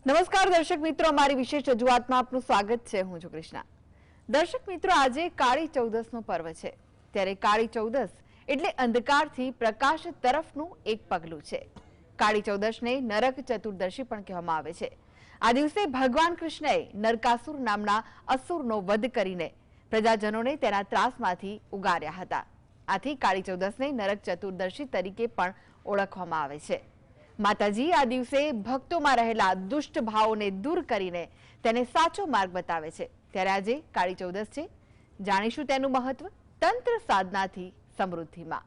નમસ્કાર દર્શક મિત્રો, અમારી વિશેષ રજૂઆતમાં આપનું સ્વાગત છે. હું છું કૃષ્ણા. દર્શક મિત્રો, આજે કાળી ચૌદસનો પર્વ છે. ત્યારે કાળી ચૌદસ એટલે અંધકારથી પ્રકાશ તરફનું એક પગલું છે. કાળી ચૌદસને નરક ચતુર્દશી પણ કહેવામાં આવે છે. આ દિવસે ભગવાન કૃષ્ણએ નરકાસુર નામના અસુરનો વધ કરીને પ્રજાજનોને તેના ત્રાસમાંથી ઉગાર્યા હતા. આથી કાળી ચૌદસને નરક ચતુર્દશી તરીકે પણ ઓળખવામાં આવે છે. માતાજી આ દિવસે ભક્તોમાં રહેલા દુષ્ટ ભાવોને દૂર કરીને તેને સાચો માર્ગ બતાવે છે. ત્યારે આજે કાળી ચૌદસ છે, જાણીશું તેનું મહત્વ તંત્ર સાધનાથી સમૃદ્ધિમાં.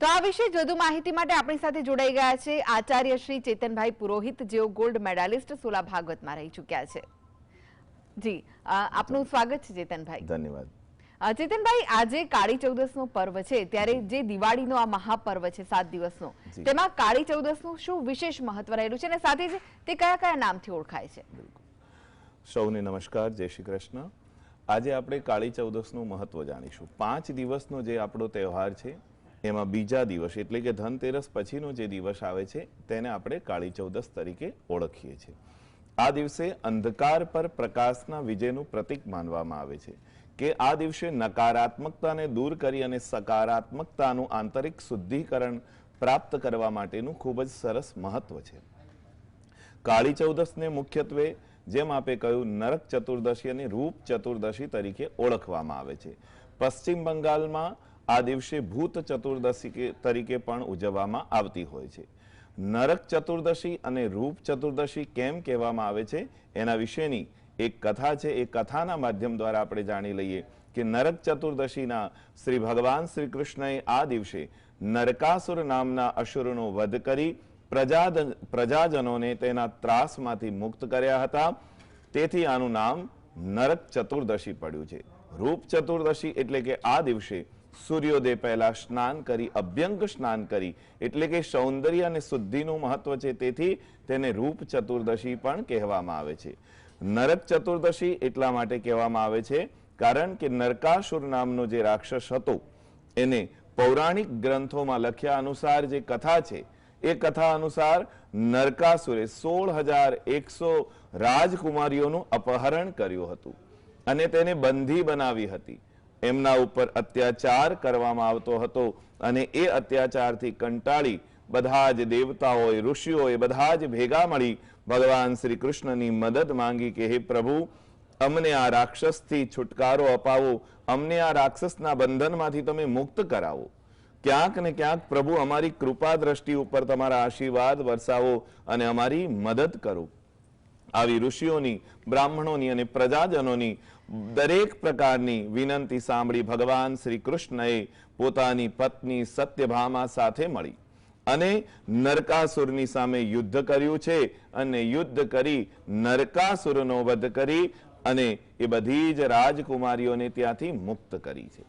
તો આ વિશે વધુ માહિતી માટે આપણી સાથે જોડાઈ ગયા છે આચાર્ય શ્રી ચેતનભાઈ પુરોહિત, જેઓ ગોલ્ડ મેડાલિસ્ટ સોલા ભાગવતમાં રહી ચૂક્યા છે. જી, આપનું સ્વાગત છે ચેતનભાઈ. ધન્યવાદ. ચેતનભાઈ, આજે કાળી ચૌદસનો પર્વ છે, ત્યારે જે દિવાળીનો આ મહાપર્વ છે 7 દિવસનો, તેમાં કાળી ચૌદસનું શું વિશેષ મહત્વ રહેલું છે અને સાથે જ તે કયા કયા નામથી ઓળખાય છે? સૌને નમસ્કાર, જય શ્રી કૃષ્ણ. આજે આપણે કાળી ચૌદસનું મહત્વ જાણીશું. 5 દિવસનો જે આપણો તહેવાર છે એમાં બીજા દિવસ એટલે કે ધનતેરસ પછીનો જે દિવસ આવે છે તેને આપણે કાળી ચૌદસ તરીકે ઓળખીએ છીએ. આ દિવસે અંધકાર પર પ્રકાશના વિજયનું પ્રતીક માનવામાં આવે છે કે આ દિવસે નકારાત્મકતાને દૂર કરી અને સકારાત્મકતાનું આંતરિક શુદ્ધિકરણ પ્રાપ્ત કરવા માટેનું ખૂબ જ સરસ મહત્વ છે. કાળી ચૌદસને મુખ્યત્વે જેમ આપે કહ્યું નરક ચતુર્દશી અને રૂપ ચતુર્દશી તરીકે ઓળખવામાં આવે છે. પશ્ચિમ બંગાળમાં આ દિવસે ભૂત ચતુર્દશી તરીકે પણ ઉજવવામાં આવતી હોય છે. નરક ચતુર્દશી અને રૂપ ચતુર્દશી કેમ કહેવામાં આવે છે એના વિશેની એક કથા છે. એ કથાના માધ્યમ દ્વારા આપણે જાણી લઈએ કે નરક ચતુર્દશીના શ્રી ભગવાન શ્રી કૃષ્ણએ આ દિવસે નરકાસુર નામના અસુરનો વધ કરી પ્રજાજનોને તેના ત્રાસમાંથી મુક્ત કર્યા હતા. તેથી આનું નામ નરક ચતુર્દશી પડ્યું છે. રૂપ ચતુર્દશી એટલે કે આ દિવસે સૂર્યોદય પહેલા સ્નાન કરી અભ્યંગ સ્નાન કરી એટલે કે સૌંદર્ય અને શુદ્ધિનું મહત્વ છે. તેથી તેને રૂપ ચતુર્દશી પણ કહેવામાં આવે છે. નરક ચતુર્દશી એટલા માટે કહેવામાં આવે છે કારણ કે નરકાસુર નામનો જે રાક્ષસ હતો એને પૌરાણિક ગ્રંથોમાં લખ્યા અનુસાર જે કથા છે એ કથા અનુસાર નરકાસુરે 16,100 રાજકુમારીઓનું અપહરણ કર્યું હતું અને તેને બંધી બનાવી હતી. એમના ઉપર અત્યાચાર કરવામાં આવતો હતો અને એ અત્યાચારથી કંટાળી બધા જ દેવતાઓએ ઋષિઓએ બધા જ ભેગા મળી ભગવાન શ્રી કૃષ્ણની મદદ માંગી કે હે પ્રભુ, અમને આ રાક્ષસથી છુટકારો અપાવો, અમને આ રાક્ષસના બંધનમાંથી તમે મુક્ત કરાવો. ક્યાંક ને ક્યાંક પ્રભુ અમારી કૃપા દ્રષ્ટિ ઉપર તમારા આશીર્વાદ વરસાવો અને અમારી મદદ કરો. આવી ઋષિઓની, બ્રાહ્મણોની અને પ્રજાજનોની દરેક પ્રકારની વિનંતી સાંભળી ભગવાન શ્રી કૃષ્ણએ પોતાની પત્ની સત્યભામા સાથે મળી અને નરકાસુરની સામે યુદ્ધ કર્યું છે અને યુદ્ધ કરી નરકાસુરનો વધ કરી અને એ બધી જ રાજકુમારીઓને ત્યાંથી મુક્ત કરી છે.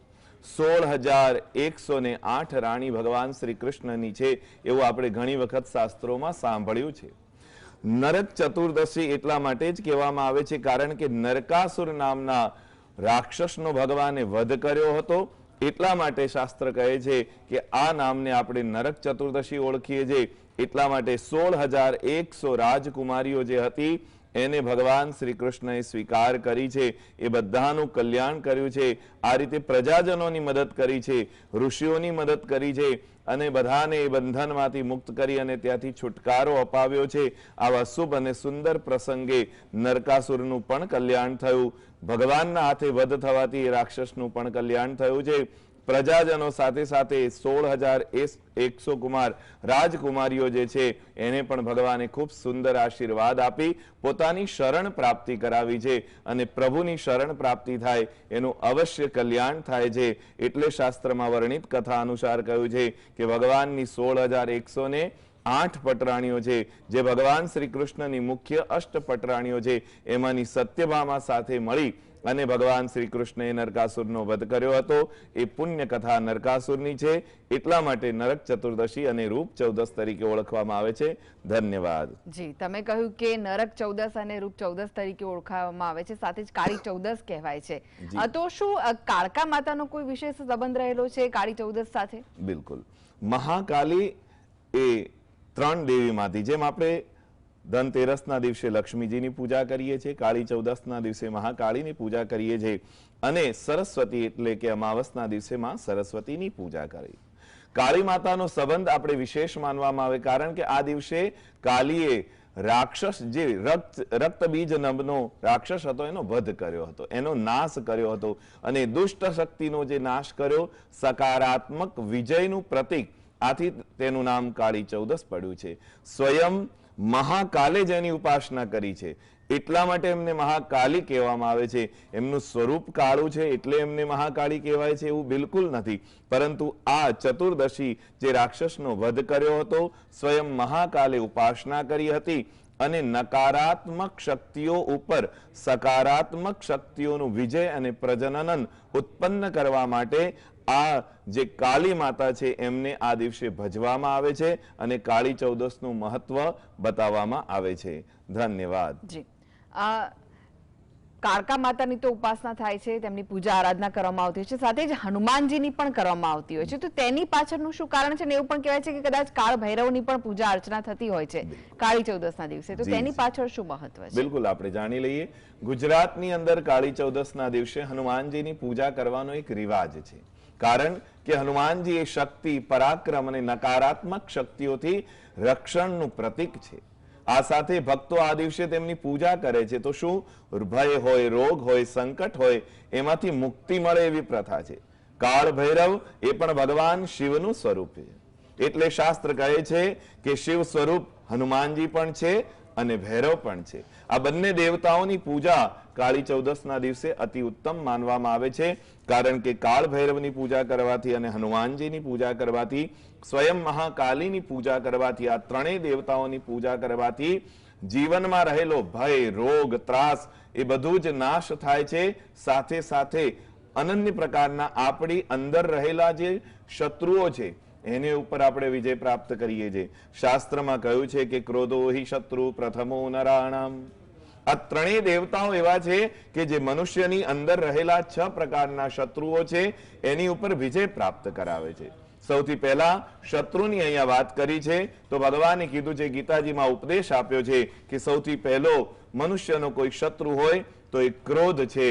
16,108 રાણી ભગવાન શ્રી કૃષ્ણની છે એવું આપણે ઘણી વખત શાસ્ત્રોમાં સાંભળ્યું છે. નરક ચતુર્દશી એટલા માટે જ કહેવામાં આવે છે કારણ કે નરકાસુર નામના રાક્ષસનો ભગવાને વધ કર્યો હતો. એટલા માટે શાસ્ત્ર કહે છે કે આ નામને આપણે નરક ચતુર્દશી ઓળખીએ છીએ. એટલા માટે 16,100 રાજકુમારીઓ જે હતી એને ભગવાન શ્રી કૃષ્ણએ સ્વીકાર કરી છે. એ બધાનું કલ્યાણ કર્યું છે. આ રીતે પ્રજાજનોની મદદ કરી છે, ઋષિઓની મદદ કરી છે અને બધાને એ બંધનમાંથી મુક્ત કરી અને ત્યાંથી છુટકારો અપાવ્યો છે. આવા શુભ અને સુંદર પ્રસંગે નરકાસુરનું પણ કલ્યાણ થયું. ભગવાનના હાથે વધ થવાથી એ રાક્ષસનું પણ કલ્યાણ થયું છે. પ્રજાજનો સાથે સાથે 16,100 કુમાર રાજકુમારીઓ જે છે એને પણ ભગવાને ખૂબ સુંદર આશીર્વાદ આપી પોતાની શરણ પ્રાપ્તિ કરાવી છે અને પ્રભુની શરણ પ્રાપ્તિ થાય એનું અવશ્ય કલ્યાણ થાય છે. એટલે શાસ્ત્રમાં વર્ણિત કથા અનુસાર કહ્યું છે કે ભગવાનની 16,100 ને 8 પટરાણીઓ છે જે ભગવાન શ્રી કૃષ્ણની મુખ્ય અષ્ટ પટરાણીઓ છે એમાંની સત્યભામા સાથે મળી અને ભગવાન શ્રી કૃષ્ણએ નરકાસુરનો વધ કર્યો હતો. એ પુણ્ય કથા નરકાસુરની છે, એટલા માટે નરક ચતુર્દશી અને રૂપ ચૌદસ તરીકે ઓળખવામાં આવે છે. ધન્યવાદ. જી, તમે કહ્યું કે નરક ચૌદસ અને રૂપ ચૌદસ તરીકે ઓળખવામાં આવે છે, સાથે જ કાળી ચૌદસ કહેવાય છે. તો શું કાળકા માતાનો કોઈ વિશેષ સંબંધ રહેલો છે કાળી ચૌદસ સાથે? બિલકુલ. મહાકાલી એ 3 દેવીમાંથી, જેમ આપણે ધનતેરસના દિવસે લક્ષ્મીજીની પૂજા કરીએ છીએ, કાળી ચૌદસના દિવસે મહાકાળીની પૂજા કરીએ છીએ અને સરસ્વતી એટલે કે અમાવસના દિવસે માં સરસ્વતીની પૂજા કરી. કાળી માતાનો સંબંધ આપણે વિશેષ માનવામાં આવે, કારણ કે આ દિવસે કાલીએ રાક્ષસ જે રક્તબીજ નામનો રાક્ષસ હતો એનો વધ કર્યો હતો, એનો નાશ કર્યો હતો અને દુષ્ટ શક્તિનો જે નાશ કર્યો, સકારાત્મક વિજયનું પ્રતીક, આથી તેનું નામ કાળી ચૌદસ પડ્યું છે. સ્વયં મહાકાલે જેની ઉપાસના કરી છે એટલા માટે એમને મહાકાલી કહેવામાં આવે છે. એમનું સ્વરૂપ કાળું છે એટલે એમને મહાકાળી કહેવાય છે એવું બિલકુલ નથી, પરંતુ આ ચતુર્દશી જે રાક્ષસનો વધ કર્યો હતો, સ્વયં મહાકાલે ઉપાસના કરી હતી અને નકારાત્મક શક્તિઓ ઉપર સકારાત્મક શક્તિઓનું વિજય અને પ્રજનન ઉત્પન્ન કરવા માટે આ જે કાળી માતા છે એમને આ દિવસે ભજવામાં આવે છે અને કાળી ચૌદસનું મહત્વ બતાવવામાં આવે છે. ધન્યવાદ. જી, કાળકા માતાની તો ઉપાસના થાય છે, તેમની પૂજા આરાધના કરવામાં આવતી હોય છે, સાથે જ હનુમાનજીની પણ કરવામાં આવતી હોય છે. તો તેની પાછળનું શું કારણ છે? ને એવું પણ કહેવાય છે કે કદાચ કાળ ભૈરવની પણ પૂજા અર્ચના થતી હોય છે કાળી ચૌદસના દિવસે. તો તેની પાછળ શું મહત્વ છે? બિલકુલ, આપણે જાણી લઈએ. ગુજરાતની અંદર કાળી ચૌદસના દિવસે હનુમાનજીની પૂજા કરવાનો એક રિવાજ છે, કારણ કે હનુમાનજી એ શક્તિ, પરાક્રમ અને નકારાત્મક શક્તિઓથી રક્ષણનું પ્રતીક છે. આ સાથે ભક્તો આ દિવસે તેમની પૂજા કરે છે તો શું ભય હોય, રોગ હોય, સંકટ હોય, એમાંથી મુક્તિ મળે એવી પ્રથા છે. કાળ ભૈરવ એ પણ ભગવાન શિવનું સ્વરૂપ છે, એટલે શાસ્ત્ર કહે છે કે શિવ સ્વરૂપ હનુમાનજી પણ છે અને ભૈરવ પણ છે. આ બંને દેવતાઓની પૂજા કાળી ચૌદસના દિવસે અતિ ઉત્તમ માનવામાં આવે છે, કારણ કે કાળ ભૈરવની પૂજા કરવાથી અને હનુમાનજીની પૂજા કરવાથી, સ્વયં મહાકાલીની પૂજા કરવાથી, આ ત્રણેય દેવતાઓની પૂજા કરવાથી જીવનમાં રહેલો ભય, રોગ, ત્રાસ એ બધું જ નાશ થાય છે. સાથે સાથે અનન્ય પ્રકારના આપણી અંદર રહેલા જે શત્રુઓ છે એને ઉપર આપણે વિજય પ્રાપ્ત કરીએ છીએ. શાસ્ત્રમાં કહ્યું છે કે ક્રોધો હિ શત્રુ પ્રથમો નરાણામ. આ ત્રણેય દેવતાઓ એવા છે કે જે મનુષ્યની અંદર રહેલા 6 પ્રકારના શત્રુઓ છે એની ઉપર વિજય પ્રાપ્ત કરાવે છે. સૌથી પહેલા શત્રુની અહીંયા વાત કરી છે તો ભગવાને કીધું છે, ગીતાજીમાં ઉપદેશ આપ્યો છે કે સૌથી પહેલો મનુષ્યનો કોઈ શત્રુ હોય તો એ ક્રોધ છે.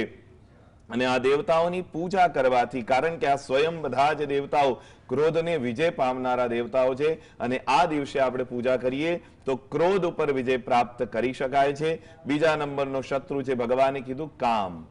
અને આ દેવતાઓની પૂજા કરવાથી, કારણ કે આ સ્વયં બધા જ દેવતાઓ ક્રોધને વિજય પામનારા દેવતાઓ છે અને આ દિવસે આપણે પૂજા કરીએ તો ક્રોધ ઉપર વિજય પ્રાપ્ત કરી શકાય છે. બીજા નંબરનો શત્રુ છે, ભગવાને કીધું કામ.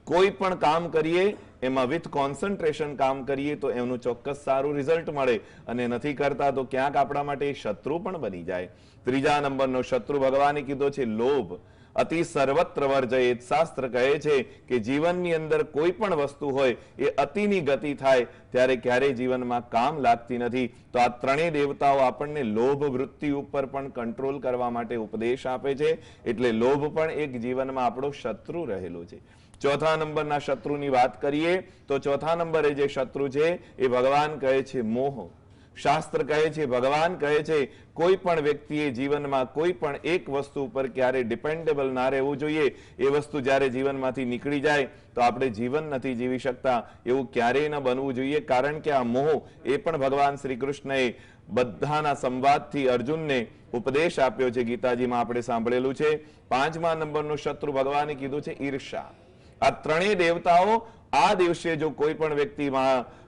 કોઈ પણ કામ કરીએ એમાં વિથ કોન્સન્ટ્રેશન કામ કરીએ તો એનું ચોક્કસ સારું રિઝલ્ટ મળે, અને નથી કરતા તો ક્યાંક આપણા માટે શત્રુ પણ બની જાય. ત્રીજા નંબરનો શત્રુ ભગવાને કીધો છે લોભ. અતિ સર્વત્ર વર્જયેત. શાસ્ત્ર કહે છે કે જીવનની અંદર કોઈ પણ વસ્તુ હોય એ અતિની ગતિ થાય ત્યારે ક્યારેય જીવનમાં કામ લાગતી નથી. તો આ ત્રણેય દેવતાઓ આપણને લોભ વૃત્તિ ઉપર પણ કંટ્રોલ કરવા માટે ઉપદેશ આપે છે, એટલે લોભ પણ એક જીવનમાં આપણો શત્રુ રહેલો છે. ચોથા નંબરના શત્રુની વાત કરીએ તો ચોથા નંબરે જે શત્રુ છે એ ભગવાન કહે છે મોહ. શાસ્ત્ર કહે છે, ભગવાન કહે છે, કોઈ પણ વ્યક્તિએ જીવનમાં કોઈ પણ એક વસ્તુ ઉપર ક્યારે ડિપેન્ડેબલ ના રહેવું જોઈએ. એ વસ્તુ જ્યારે જીવનમાંથી નીકળી જાય તો આપણે જીવન નથી જીવી શકતા, એવું ક્યારેય ન બનવું જોઈએ, કારણ કે આ મોહ એ પણ ભગવાન શ્રી કૃષ્ણએ બધાના સંવાદથી અર્જુનને ઉપદેશ આપ્યો છે. ગીતાજીમાં આપણે સાંભળેલું છે. પાંચમા નંબરનું શત્રુ ભગવાને કીધું છે ઈર્ષા. આ ત્રણેય દેવતાઓ આ દિવસે જો કોઈ પણ વ્યક્તિ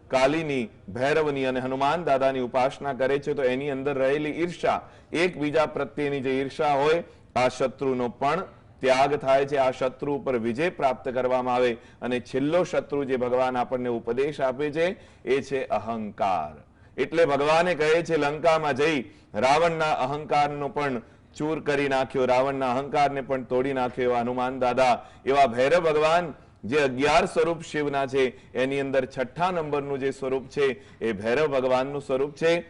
કાલીની, ભૈરવની અને હનુમાન દાદાની ઉપાસના કરે છે તો એની અંદર રહેલી ઈર્ષા, એકબીજા પ્રત્યેની જે ઈર્ષા હોય, આ શત્રુનો પણ ત્યાગ થાય છે. આ શત્રુ ઉપર વિજય પ્રાપ્ત કરવામાં આવે. અને છેલ્લો શત્રુ જે ભગવાન આપણને ઉપદેશ આપે છે એ છે અહંકાર. એટલે ભગવાને કહે છે લંકામાં જઈ રાવણના અહંકારનો પણ ચૂર કરી નાખ્યો, રાવણના અહંકારને પણ તોડી નાખ્યો. એવા હનુમાન દાદા, એવા ભૈરવ ભગવાન જે 11 સ્વરૂપ શિવના છે એની અંદર 6થા નંબરનું જે સ્વરૂપ છે એ ભૈરવ ભગવાનનું સ્વરૂપ છે.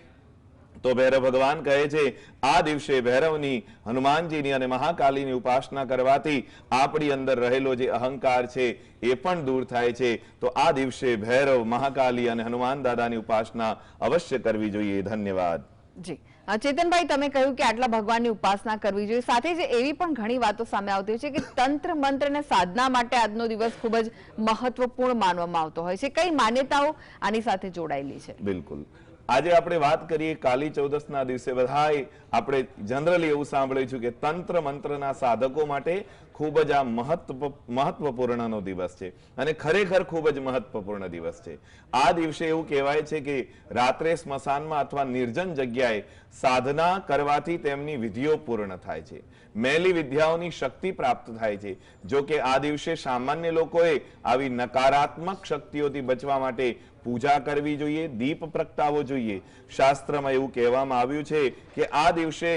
તો ભૈરવ ભગવાન કહે છે આ દિવસે ભૈરવની, હનુમાનજીની અને મહાકાલીની ઉપાસના કરવાથી આપણી અંદર રહેલો જે અહંકાર છે એ પણ દૂર થાય છે. તો આ દિવસે ભૈરવ, મહાકાલી અને હનુમાન દાદાની ઉપાસના અવશ્ય કરવી જોઈએ. ધન્યવાદ. જી ચેતનભાઈ, તમે કહ્યું કે આટલા ભગવાનની ઉપાસના કરવી જોઈએ, સાથે જ એવી પણ ઘણી વાતો સામે આવતી હોય છે કે તંત્ર મંત્ર અને સાધના માટે આજનો દિવસ ખૂબ જ મહત્વપૂર્ણ માનવામાં આવતો હોય છે. કઈ માન્યતાઓ આની સાથે જોડાયેલી છે? બિલકુલ. આજે આપણે વાત કરીએ કાલી ચૌદસના દિવસે બધાય આપણે જનરલી એવું સાંભળ્યું છે કે તંત્ર મંત્રના સાધકો માટે ખૂબ જ આ મહત્વપૂર્ણનો દિવસ છે અને ખરેખર ખૂબ જ મહત્વપૂર્ણ દિવસ છે. આ દિવસે એવું કહેવાય છે કે રાત્રે સ્મશાનમાં અથવા નિર્જન જગ્યાએ સાધના કરવાથી તેમની વિધિઓ પૂર્ણ થાય છે, મેલી વિદ્યાઓની શક્તિ પ્રાપ્ત થાય છે. જો કે આ દિવસે સામાન્ય લોકોએ આવી નકારાત્મક શક્તિઓથી બચવા માટે પૂજા કરવી જોઈએ, દીપ પ્રગટાવવો જોઈએ. શાસ્ત્રમાં એવું કહેવામાં આવ્યું છે કે આ દિવસે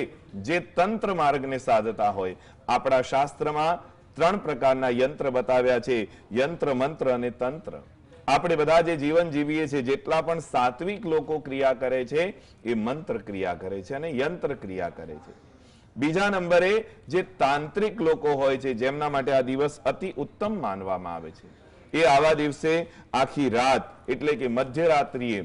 જે તંત્ર માર્ગને સાધતા હોય, આપણા શાસ્ત્રમાં 3 પ્રકારના યંત્ર બતાવ્યા છે: યંત્ર, મંત્ર અને તંત્ર. આપણે બધા જે જીવન જીવીએ છીએ, જેટલા પણ સાત્વિક લોકો ક્રિયા કરે છે એ મંત્ર ક્રિયા કરે છે અને યંત્ર ક્રિયા કરે છે. બીજા નંબરે જે તાંત્રિક લોકો હોય છે, જેમના માટે આ દિવસ અતિ ઉત્તમ માનવામાં આવે છે, એ આવા દિવસે આખી રાત એટલે કે મધ્યરાત્રિએ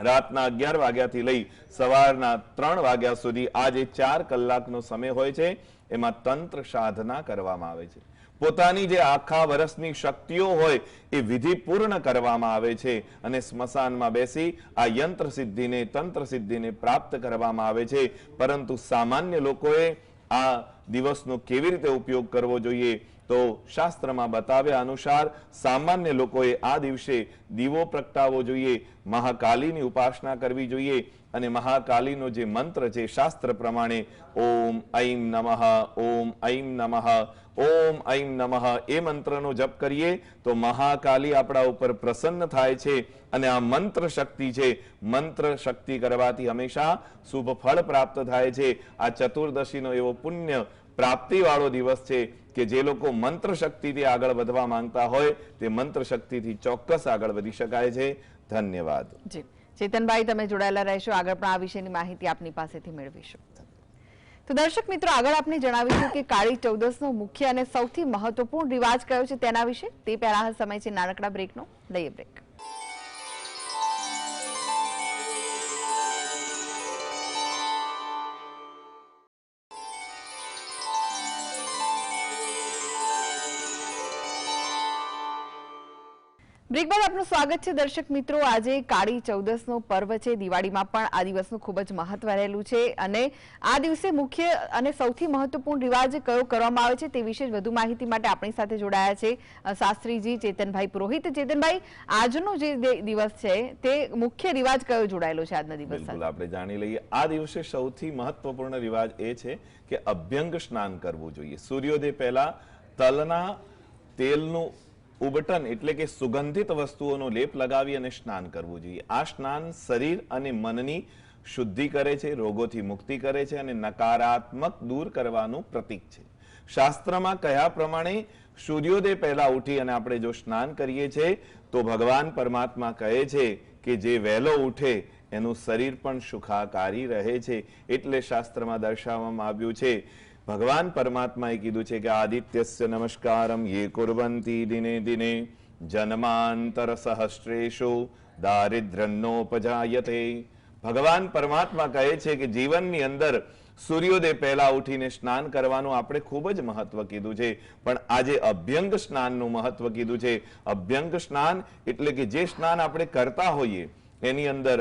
રાતના 11 વાગ્યાથી લઈ સવારના 3 વાગ્યા સુધી આ જે 4 કલાકનો સમય હોય છે એમાં તંત્ર સાધના કરવામાં આવે છે. પોતાની જે આખા વર્ષની શક્તિઓ હોય એ વિધિ પૂર્ણ કરવામાં આવે છે અને સ્મશાનમાં બેસી આ યંત્ર સિદ્ધિને, તંત્ર સિદ્ધિને પ્રાપ્ત કરવામાં આવે છે. પરંતુ સામાન્ય લોકોએ આ દિવસનો કેવી રીતે ઉપયોગ કરવો જોઈએ? તો શાસ્ત્રમાં બતાવ્યા અનુસાર સામાન્ય લોકોએ આ દિવસે દીવો પ્રગટાવવો જોઈએ, મહાકાલીની ઉપાસના કરવી જોઈએ અને મહાકાલીનો જે મંત્ર છે શાસ્ત્ર પ્રમાણે ઓમ ઐમ નમઃ, ઓમ ઐમ નમઃ, ઓમ ઐમ નમઃ એ મંત્રનો જપ કરીએ તો મહાકાલી આપણા ઉપર પ્રસન્ન થાય છે અને આ મંત્ર શક્તિ છે, મંત્ર શક્તિ કરવાથી હંમેશા શુભ ફળ પ્રાપ્ત થાય છે. આ ચતુર્દશીનો એવો પુણ્ય પ્રાપ્તિવાળો દિવસ છે કે જે લોકો મંત્ર શક્તિથી આગળ વધવા માંગતા હોય તે મંત્ર શક્તિથી ચોક્કસ આગળ વધી શકાય છે. ધન્યવાદ. જી ચેતનભાઈ, તમે જોડાયેલા રહેશો, આગળ પણ આ વિશેની માહિતી આપની પાસેથી મેળવીશું. તો દર્શક મિત્રો, આગળ આપને જણાવીશું કે કાળી ચૌદસનો મુખ્ય અને સૌથી મહત્વપૂર્ણ રિવાજ કયો છે તેના વિશે. તે પહેલા સમય છે નાનકડા બ્રેકનો. લઈએ બ્રેક. બ્રેક બાદ આપનું સ્વાગત છે દર્શક મિત્રો. આજે કાળી ચૌદસનો પર્વ છે. દિવાળીમાં પણ આ દિવસનું ખૂબ જ મહત્વ રહેલું છે અને આ દિવસે મુખ્ય અને સૌથી મહત્વપૂર્ણ રિવાજ કયો કરવામાં આવે છે તે વિશે વધુ માહિતી માટે આપણી સાથે જોડાયા છે શાસ્ત્રીજી ચેતનભાઈ પુરોહિત. ચેતનભાઈ, આજનો જે દિવસ છે તે મુખ્ય રિવાજ કયો જોડાયેલો છે આજના દિવસ સાથે? આપણે જાણી લઈએ. આ દિવસે સૌથી મહત્વપૂર્ણ રિવાજ એ છે કે અભ્યંગ સ્નાન કરવું જોઈએ. સૂર્યોદય પહેલા તલના તેલનું ઉબટન એટલે કે સુગંધિત વસ્તુઓનો લેપ લગાવી અને સ્નાન કરવું જોઈએ. આ સ્નાન શરીર અને મનની શુદ્ધિ કરે છે, રોગોથી મુક્તિ કરે છે અને નકારાત્મક દૂર કરવાનું પ્રતીક છે. શાસ્ત્રમાં કહ્યા પ્રમાણે સૂર્યોદય પહેલા ઉઠી અને આપણે જો સ્નાન કરીએ છીએ તો ભગવાન પરમાત્મા કહે છે કે જે વહેલો ઉઠે એનું શરીર પણ સુખાકારી રહે છે. એટલે શાસ્ત્રમાં દર્શાવવામાં આવ્યું છે, ભગવાન પરમાત્માએ કીધું છે કે આદિત્યસ્ય નમસ્કારમ યે કુર્વંતિ દિને દિને જન્માંતર સહસ્રેષુ દારિદ્ર્યનોપજાયતે. ભગવાન પરમાત્મા કહે છે કે જીવનની અંદર સૂર્યોદય પહેલા ઉઠીને સ્નાન કરવાનું આપણે ખૂબ જ મહત્વ કીધું છે, પણ આજે અભ્યંગ સ્નાનનું મહત્વ કીધું છે. અભ્યંગ સ્નાન એટલે કે જે સ્નાન આપણે કરતા હોઈએ એની અંદર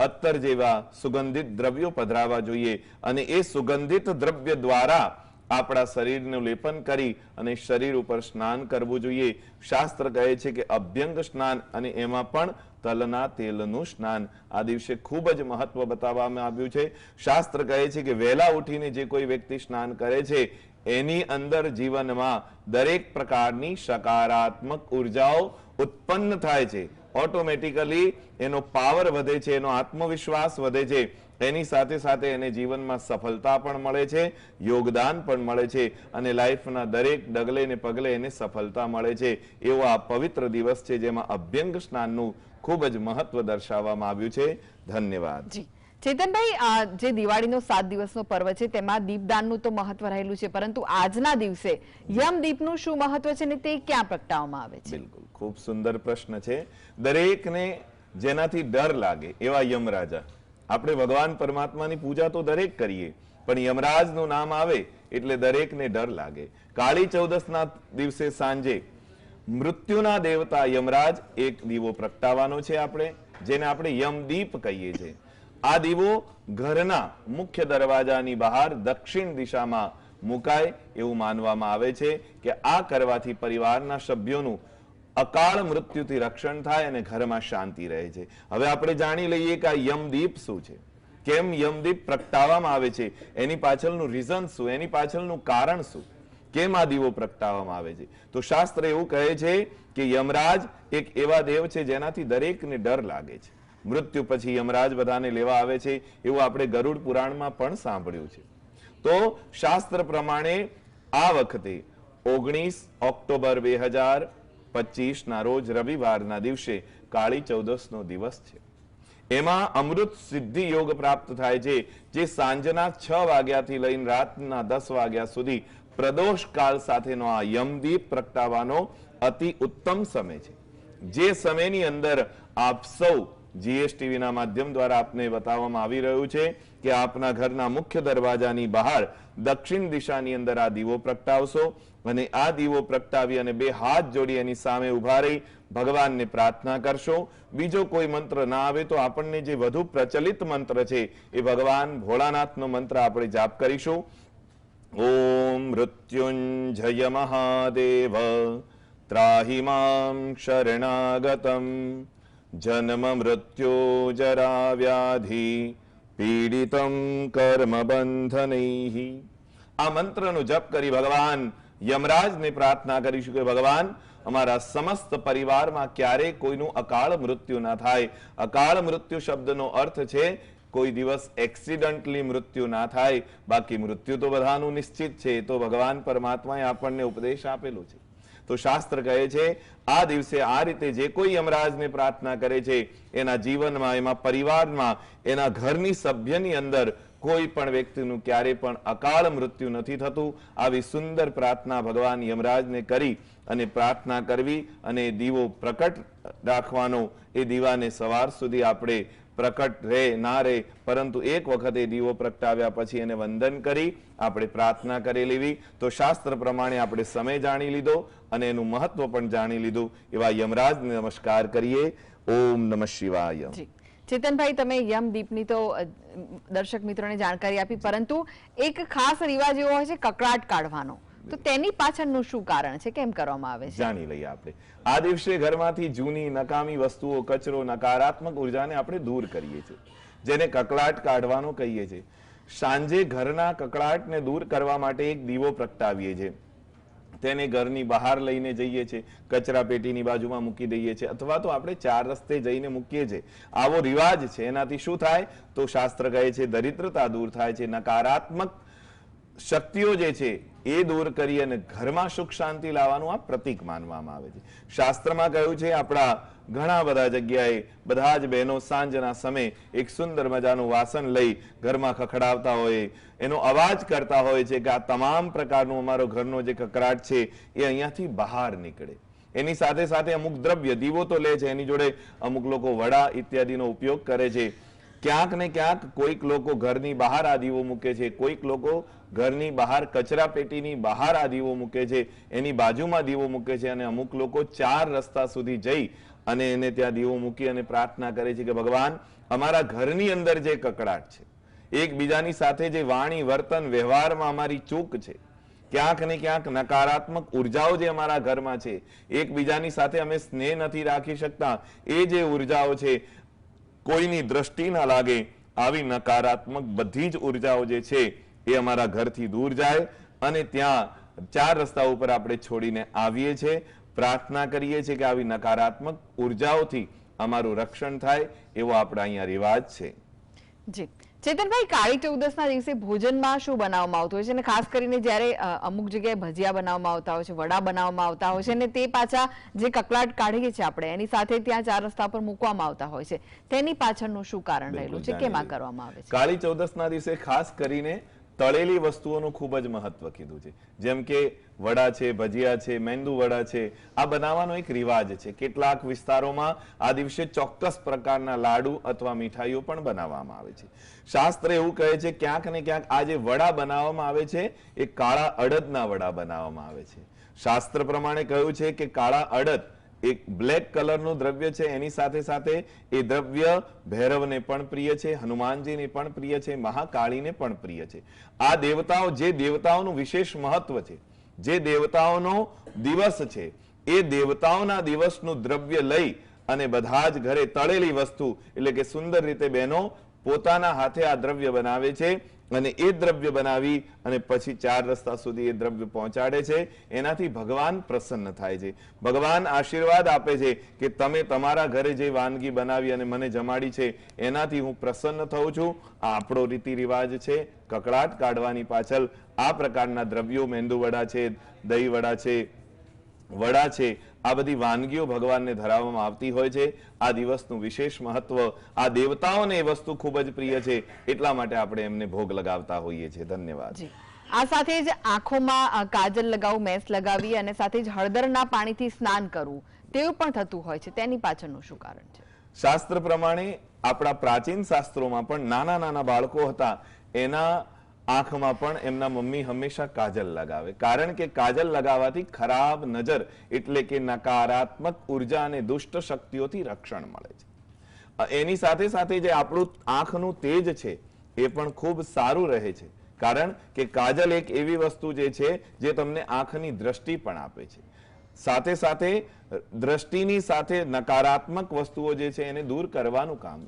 અત્તર જેવા સુગંધિત દ્રવ્યો પધરાવા જોઈએ અને એ સુગંધિત દ્રવ્ય દ્વારા આપણા શરીરનું લેપન કરી અને શરીર ઉપર સ્નાન કરવું જોઈએ. શાસ્ત્ર કહે છે કે અભ્યંગ સ્નાન અને એમાં પણ તલના તેલનું સ્નાન આ દિવસે ખૂબ જ મહત્વ બતાવવામાં આવ્યું છે. શાસ્ત્ર કહે છે કે વહેલા ઉઠીને જે કોઈ વ્યક્તિ સ્નાન કરે છે એની અંદર જીવનમાં દરેક પ્રકારની સકારાત્મક ઉર્જાઓ ઉત્પન્ન થાય છે. ઓટોમેટિકલી એનો પાવર વધે છે, એનો આત્મવિશ્વાસ વધે છે, એની સાથે સાથે એને જીવનમાં સફળતા પણ મળે છે, યોગદાન પણ મળે છે અને લાઈફના દરેક ડગલે ને પગલે એને સફળતા મળે છે. એવો આ પવિત્ર દિવસ છે જેમાં અભ્યંગ સ્નાનનું ખૂબ જ મહત્વ દર્શાવવામાં આવ્યું છે. ધન્યવાદ. જી ચેતનભાઈ, આ જે દિવાળીનો 7 દિવસનો પર્વ છે તેમાં દીપદાનનું તો મહત્વ રહેલું છે, પરંતુ આજના દિવસે યમદીપનું શું મહત્વ છે ને તે ક્યાં પ્રગટાવવામાં આવે છે? બિલકુલ, ખૂબ સુંદર પ્રશ્ન છે. દરેકને જેનાથી ડર લાગે એવા યમરાજા, આપણે ભગવાન પરમાત્માની પૂજા તો દરેક કરીએ, પણ યમરાજનું નામ આવે એટલે દરેકને ડર લાગે. કાળી ચૌદસના દિવસે સાંજે મૃત્યુના દેવતા યમરાજ એક દીવો પ્રગટાવવાનો છે આપણે, જેને આપણે યમદીપ કહીએ છીએ. આ દીવો ઘરના મુખ્ય દરવાજાની બહાર દક્ષિણ દિશામાં મુકાય એવું માનવામાં આવે છે કે આ કરવાથી પરિવારના સભ્યોનું અકાળ મૃત્યુથી રક્ષણ થાય અને ઘરમાં શાંતિ રહે છે. હવે આપણે જાણી લઈએ કે આ યમદીપ શું છે, કેમ યમદીપ પ્રગટાવવામાં આવે છે, એની પાછળનું રીઝન શું, એની પાછળનું કારણ શું, કેમ આ દીવો પ્રગટાવવામાં આવે છે. તો શાસ્ત્ર એવું કહે છે કે યમરાજ એક એવા દેવ છે જેનાથી દરેકને ડર લાગે છે. મૃત્યુ પછી યમરાજ બધાને લેવા આવે છે એવું આપણે ગરુડ પુરાણમાં પણ સાંભળ્યું છે. તો શાસ્ત્ર પ્રમાણે આ વખતે 19 ઓક્ટોબર 2025 ના રોજ રવિવારના દિવસે કાળી ચૌદસનો દિવસ છે. એમાં અમૃત સિદ્ધિ યોગ પ્રાપ્ત થાય છે, જે સાંજના 6 વાગ્યાથી લઈને રાતના 10 વાગ્યા સુધી પ્રદોષ કાળ સાથેનો આ યમદીપ પ્રગટાવવાનો અતિ ઉત્તમ સમય છે. જે સમયની અંદર આપ સૌ જીએસટીવી ના માધ્યમ દ્વારા આપને બતાવવામાં આવી રહ્યું છે કે આપના ઘરના મુખ્ય દરવાજાની બહાર દક્ષિણ દિશાની અંદર આ દીવો પ્રગટાવશો અને આ દીવો પ્રગટાવી અને 2 હાથ જોડી એની સામે ઉભા રહી ભગવાનને પ્રાર્થના કરશો. બીજો કોઈ મંત્ર ના આવે તો આપણને જે વધુ પ્રચલિત મંત્ર છે એ ભગવાન ભોળાનાથનો મંત્ર આપણે જાપ કરીશું. ઓમ મૃત્યુંજય મહાદેવ ત્રાહિ મામ શરણાગતમ જન્મ મૃત્યો જરા વ્યાધિ પીડિતમ કર્મ બંધનૈઃ. આ મંત્રનો જપ કરી ભગવાન યમરાજને પ્રાર્થના કરીશું કે ભગવાન અમારા સમસ્ત પરિવારમાં ક્યારેય કોઈનું અકાળ મૃત્યુ ના થાય. અકાળ મૃત્યુ શબ્દનો અર્થ છે કોઈ દિવસ એક્સિડન્ટલી મૃત્યુ ના થાય, બાકી મૃત્યુ તો બધાનું નિશ્ચિત છે. તો ભગવાન પરમાત્માએ આપણને ઉપદેશ આપેલો છે. તો શાસ્ત્ર કહે છે આ દિવસે આ રીતે જે કોઈ યમરાજને પ્રાર્થના કરે છે એના જીવનમાં, એમાં પરિવારમાં, એના ઘરની સભ્યની અંદર કોઈ પણ વ્યક્તિનું ક્યારે પણ અકાળ મૃત્યુ નથી થતું. આવી સુંદર પ્રાર્થના ભગવાન યમરાજને કરી અને પ્રાર્થના કરવી અને દીવો પ્રકટ રાખવાનો. એ દીવાને સવાર સુધી આપણે પ્રકટ રહે ના રહે, પરંતુ એક વખતે દીવો પ્રગટાવ્યા પછી એને વંદન કરી આપણે પ્રાર્થના કરી લેવી. તો શાસ્ત્ર પ્રમાણે આપણે સમય જાણી લીધો અને એનું મહત્વ પણ જાણી લીધું. એવા યમરાજને નમસ્કાર કરીએ. ઓમ નમઃ શિવાય. ચેતનભાઈ, તમે યમદીપની તો દર્શક મિત્રોને જાણકારી આપી, પરંતુ એક ખાસ રિવાજ એવો હોય છે કકળાટ કાઢવાનો, તો તેની પાછળનું શું કારણ છે, કેમ કરવામાં આવે છે? જાણી લઈએ આપણે. આ દિવસે ઘરમાંથી જૂની નકામી વસ્તુઓ, કચરો, નકારાત્મક ઉર્જાને આપણે દૂર કરીએ છીએ, જેને કકળાટ કાઢવાનો કહીએ છીએ. સાંજે ઘરના કકળાટને દૂર કરવા માટે એક દીવો પ્રગટાવીએ છીએ. તેને ઘરની બહાર લઈને જઈએ છીએ, કચરા પેટીની બાજુમાં મૂકી દઈએ છીએ, અથવા તો આપણે 4 રસ્તે જઈને મૂકીએ છીએ. આવો રિવાજ છે. એનાથી શું થાય તો શાસ્ત્ર કહે છે દરિદ્રતા દૂર થાય છે, નકારાત્મક શક્તિઓ જે છે એ દૂર કરી અને ઘરમાં સુખ શાંતિ લાવવાનું આ પ્રતીક માનવામાં આવે છે. શાસ્ત્રમાં કહ્યું છે આપણા ઘણા બધા જગ્યાએ બધા જ બહેનો સાંજના સમયે એક સુંદર મજાનું વાસણ લઈ ઘરમાં ખખડાવતા હોય, એનો અવાજ કરતા હોય છે કે આ તમામ પ્રકારનું અમારો ઘરનો જે કકરાટ છે એ અહીંયાથી બહાર નીકળે. એની સાથે સાથે અમુક દ્રવ્ય, દીવો તો લે છે, એની જોડે અમુક લોકો વડા ઇત્યાદિનો ઉપયોગ કરે છે. ક્યાંક ને ક્યાંક કોઈક લોકો ઘરની બહાર આ દીવો મૂકે છે, કોઈક લોકો ઘરની બહાર કચરા પેટીની બહાર આ દીવો મૂકે છે, એની બાજુમાં દીવો મૂકે છે, અને અમુક લોકો 4 રસ્તા સુધી જઈ અને એને ત્યાં દીવો મૂકી અને પ્રાર્થના કરે છે કે ભગવાન અમારા ઘરની અંદર જે કકડાટ છે, એકબીજાની સાથે જે વાણી, વર્તન, વ્યવહારમાં અમારી ચૂક છે, ક્યાંક ને ક્યાંક નકારાત્મક ઉર્જાઓ જે અમારા ઘરમાં છે, એકબીજાની સાથે અમે સ્નેહ નથી રાખી શકતા, એ જે ઉર્જાઓ છે કોઈની દ્રષ્ટિ ના લાગે, આવી નકારાત્મક બધી જ ઉર્જાઓ જે છે એ અમારા ઘરથી દૂર જાય અને ત્યાં 4 રસ્તા ઉપર આપણે છોડીને આવીએ છીએ. પ્રાર્થના કરીએ છીએ કે આવી નકારાત્મક ઉર્જાઓથી અમારું રક્ષણ થાય, એવો આપણા અહીંયા રિવાજ છે. જી ચેતનભાઈ, કાળી ચૌદસના દિવસે ભોજનમાં શું બનાવવામાં આવતું હોય છે, અને ખાસ કરીને જ્યારે અમુક જગ્યાએ ભજીયા બનાવવામાં આવતા હોય છે, વડા બનાવવામાં આવતા હોય છે, અને તે પાછા જે કકળાટ કાઢીએ છીએ આપણે એની સાથે ત્યાં 4 રસ્તા પર મૂકવામાં આવતા હોય છે, તેની પાછળનું શું કારણ રહેલું છે, કેમ આ કરવામાં આવે છે? કાળી ચૌદસના દિવસે ખાસ કરીને તળેલી વસ્તુઓનું ખૂબ જ મહત્વ કીધું છે. જેમ કે વડા છે, ભજીયા છે, મેંદુ વડા છે, આ બનાવવાનો એક રિવાજ છે. કેટલાક વિસ્તારોમાં આ દિવસે ચોક્કસ પ્રકારના લાડુ અથવા મીઠાઈઓ પણ બનાવવામાં આવે છે. શાસ્ત્ર એવું કહે છે ક્યાંક ને ક્યાંક આ જે વડા બનાવવામાં આવે છે એ કાળા અડદના વડા બનાવવામાં આવે છે. શાસ્ત્ર પ્રમાણે કહ્યું છે કે કાળા અડદ એક બ્લેક કલરનું દ્રવ્ય છે, એની સાથે સાથે એ દ્રવ્ય ભૈરવને પણ પ્રિય છે, હનુમાનજીને પણ પ્રિય છે, મહાકાળીને પણ પ્રિય છે. આ દેવતાઓ, જે દેવતાઓનું વિશેષ મહત્વ છે, જે દેવતાઓનો દિવસ છે, એ દેવતાઓના દિવસનું દ્રવ્ય લઈ અને બધા જ ઘરે તળેલી વસ્તુ એટલે કે સુંદર રીતે બહેનો પોતાના હાથે આ દ્રવ્ય બનાવે છે અને એ દ્રવ્ય બનાવી અને પછી 4 રસ્તા સુધી એ દ્રવ્ય પહોંચાડે છે. એનાથી ભગવાન પ્રસન્ન થાય છે. ભગવાન આશીર્વાદ આપે છે કે તમે તમારા ઘરે જે વાનગી બનાવી અને મને જમાડી છે એનાથી હું પ્રસન્ન થઉં છું. આ આપણો રીતિ રિવાજ છે. કકળાટ કાઢવાની પાછળ આ પ્રકારના દ્રવ્યો, મેંદુ વડા છે, દહીં વડા છે, વડા છે, આ બધી વાનગીઓ ભગવાનને ધરાવવામાં આવતી હોય છે. આ દિવસનું વિશેષ મહત્વ, આ દેવતાઓને એ વસ્તુ ખૂબ જ પ્રિય છે, એટલા માટે આપણે એમને ભોગ લગાવતા હોઈએ છીએ. ધન્યવાદ. આ સાથે જ આંખોમાં કાજલ લગાવવું, મેસ લગાવી અને સાથે જ હળદરના પાણીથી સ્નાન કરવું તેવું પણ થતું હોય છે, તેની પાછળનું શું કારણ છે? શાસ્ત્ર પ્રમાણે આપણા પ્રાચીન શાસ્ત્રોમાં પણ નાના નાના બાળકો હતા એના આંખમાં પણ એમના મમ્મી હંમેશા કાજલ લગાવે, કારણ કે કાજલ લગાવવાથી ખરાબ નજર એટલે કે નકારાત્મક ઉર્જા અને દુષ્ટ શક્તિઓથી રક્ષણ મળે છે. એની સાથે સાથે જે આપણું આંખનું તેજ છે એ પણ ખૂબ સારું રહે છે, કારણ કે કાજલ એક એવી વસ્તુ જે છે જે તમને આંખની દ્રષ્ટિ પણ આપે છે. સાથે સાથે દ્રષ્ટિની સાથે નકારાત્મક વસ્તુઓ જે છે એને દૂર કરવાનું કામ.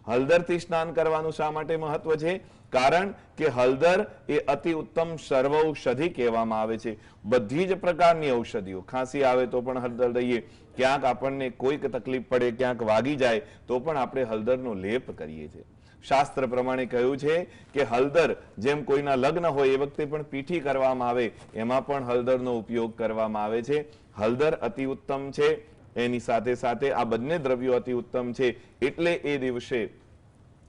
હળદરથી સ્નાન કરવાનું શા માટે મહત્વ છે? કારણ કે હળદર એ અતિ ઉત્તમ સર્વૌષધિ કહેવામાં આવે છે. બધી જ પ્રકારની ઔષધિઓ, ખાંસી આવે તો પણ હળદર લઈએ, ક્યાંક આપણને કોઈક તકલીફ પડે, ક્યાંક વાગી જાય તો પણ આપણે હળદરનો લેપ કરીએ છીએ. શાસ્ત્ર પ્રમાણે કહ્યું છે કે હળદર જેમ કોઈના લગ્ન હોય એ વખતે પણ પીઠી કરવામાં આવે, એમાં પણ હળદરનો ઉપયોગ કરવામાં આવે છે. હળદર અતિ ઉત્તમ છે. એની સાથે સાથે આ બંને દ્રવ્યો અતિ ઉત્તમ છે, એટલે એ દિવસે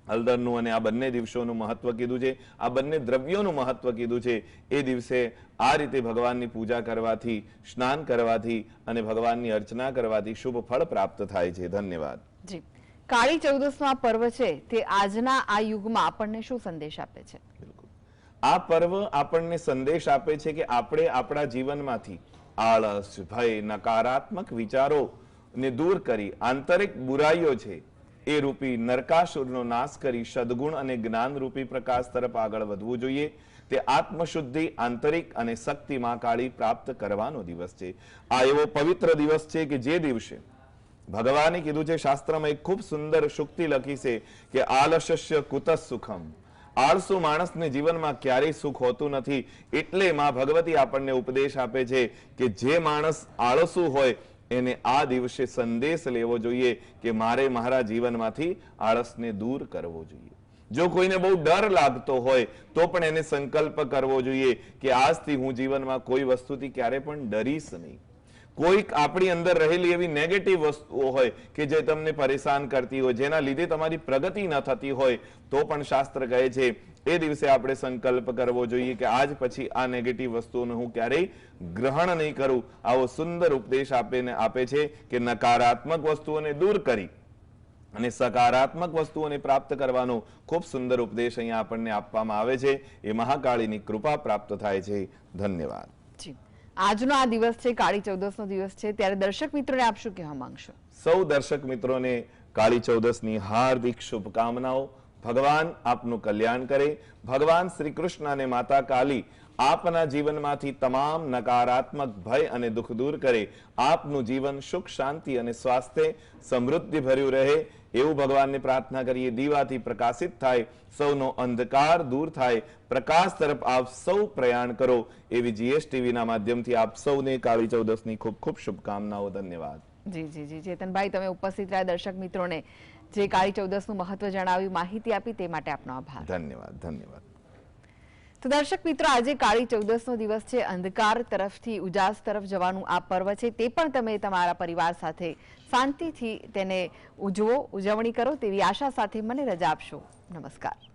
હળદરનું અને આ બંને દિવસોનું મહત્વ કીધું છે, આ બંને દ્રવ્યોનું મહત્વ કીધું છે. એ દિવસે આ રીતે ભગવાનની પૂજા કરવાથી, સ્નાન કરવાથી અને ભગવાનની અર્ચના કરવાથી શુભ ફળ પ્રાપ્ત થાય છે. ધન્યવાદ. જી, કાળી ચૌદસનો આ પર્વ છે તે આજના આ યુગમાં આપણને શું સંદેશ આપે છે? બિલકુલ, આ પર્વ આપણને સંદેશ આપે છે કે આપણે આપણા જીવનમાંથી આળસ, ભય, નકારાત્મક વિચારોને દૂર કરી આંતરિક બુરાઈઓ છે એ રૂપી નરકાસુરનો નાશ કરી સદગુણ અને જ્ઞાન રૂપી પ્રકાશ તરફ આગળ વધવું જોઈએ. તે આત્મશુદ્ધિ, આંતરિક અને શક્તિ માં કાળી પ્રાપ્ત કરવાનો દિવસ છે. આ એવો પવિત્ર દિવસ છે કે જે દિવસે ભગવાને કીધું છે, શાસ્ત્રમાં એક ખૂબ સુંદર શુક્તિ લખી છે કે આલસ્ય કુતઃ સુખમ. આળસુ માણસને જીવનમાં ક્યારેય સુખ હોતું નથી. એટલે માં ભગવતી આપણને ઉપદેશ આપે છે કે જે માણસ આળસુ હોય એને આ દિવસે સંદેશ લેવો જોઈએ કે મારે મારા જીવનમાંથી આળસને દૂર કરવો જોઈએ. જો કોઈને બહુ ડર લાગતો હોય તો પણ એને સંકલ્પ કરવો જોઈએ કે આજથી હું જીવનમાં કોઈ વસ્તુથી ક્યારે પણ ડરીશ નહીં. કોઈક આપણી અંદર રહેલી એવી નેગેટિવ વસ્તુઓ હોય કે જે તમને પરેશાન કરતી હોય, જેના લીધે તમારી પ્રગતિ ન થતી હોય, તો પણ શાસ્ત્ર કહે છે એ દિવસે આપણે સંકલ્પ કરવો જોઈએ કે આજ પછી આ નેગેટિવ વસ્તુઓને હું ક્યારેય ગ્રહણ નહીં કરું. આવો સુંદર ઉપદેશ આપે છે કે નકારાત્મક વસ્તુઓને દૂર કરી અને સકારાત્મક વસ્તુઓને પ્રાપ્ત કરવાનો ખૂબ સુંદર ઉપદેશ અહીંયા આપણને આપવામાં આવે છે. એ મહાકાળીની કૃપા પ્રાપ્ત થાય છે. ધન્યવાદ. આજનો આ દિવસ છે, કાળી ચૌદસનો દિવસ છે, ત્યારે દર્શક મિત્રોને આપ શું કહેવા માંગશો? સૌ દર્શક મિત્રોને કાળી ચૌદસની હાર્દિક શુભકામનાઓ. ભગવાન આપનું કલ્યાણ કરે. ભગવાન શ્રી કૃષ્ણ અને માતા કાલી આપના જીવનમાંથી તમામ નકારાત્મક ભય અને દુઃખ દૂર કરે. આપનું જીવન સુખ, શાંતિ અને સ્વાસ્થ્ય, સમૃદ્ધિ ભર્યું રહે એવું ભગવાનને પ્રાર્થના કરીએ. દીવાથી પ્રકાશિત થાય, સૌનો અંધકાર દૂર થાય, પ્રકાશ તરફ આપ સૌ પ્રયાણ કરો એવી જીએસટીવીના માધ્યમથી આપ સૌને કાળી ચૌદસની ખૂબ ખૂબ શુભકામનાઓ. ધન્યવાદ. જી જી જી ચેતનભાઈ, તમે ઉપસ્થિત રહ્યા દર્શક મિત્રોને જે કાળી ચૌદસનું મહત્વ જણાવ્યું, માહિતી આપી તે માટે આપનો આભાર. ધન્યવાદ. ધન્યવાદ. તો દર્શક મિત્રો, આજે કાળી ચૌદસનો દિવસ છે. અંધકાર તરફથી ઉજાસ તરફ જવાનું આ પર્વ છે. તે પણ તમે તમારા પરિવાર સાથે શાંતિથી તેને ઉજવો, ઉજવણી કરો તેવી આશા સાથે મને રજા આપશો. નમસ્કાર.